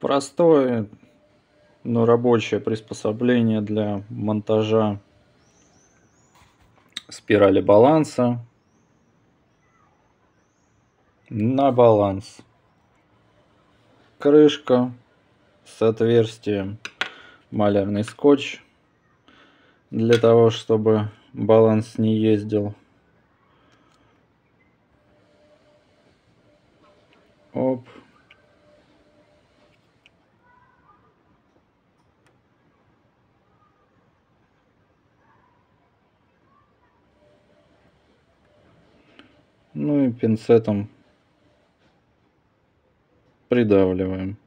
Простое, но рабочее приспособление для монтажа спирали баланса на баланс. Крышка с отверстием, малярный скотч для того, чтобы баланс не ездил. Оп. Ну и пинцетом придавливаем.